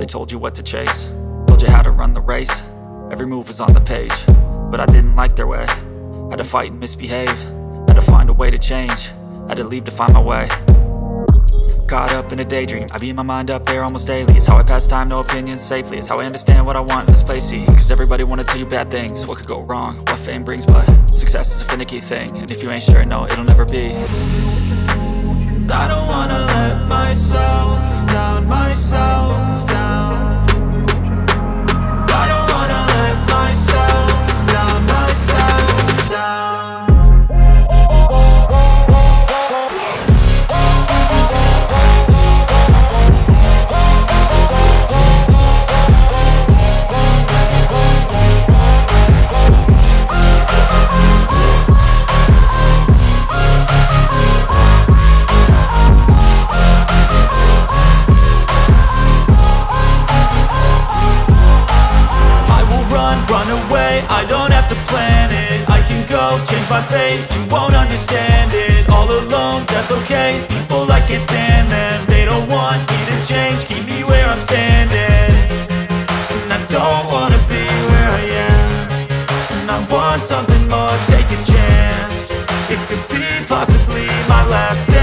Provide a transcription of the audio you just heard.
They told you what to chase, told you how to run the race. Every move was on the page, but I didn't like their way. Had to fight and misbehave, had to find a way to change, had to leave to find my way. Caught up in a daydream, I beat my mind up there almost daily. It's how I pass time, no opinions safely. It's how I understand what I want in this place, see. Cause everybody wanna tell you bad things, what could go wrong, what fame brings. But success is a finicky thing, and if you ain't sure, no, it'll never be. I don't wanna let myself down, myself down. I don't wanna let myself down, myself down. I don't have to plan it, I can go change my fate. You won't understand it, all alone, that's okay. People, I can't stand them, they don't want me to change. Keep me where I'm standing, and I don't wanna be where I am. And I want something more, take a chance. It could be possibly my last day.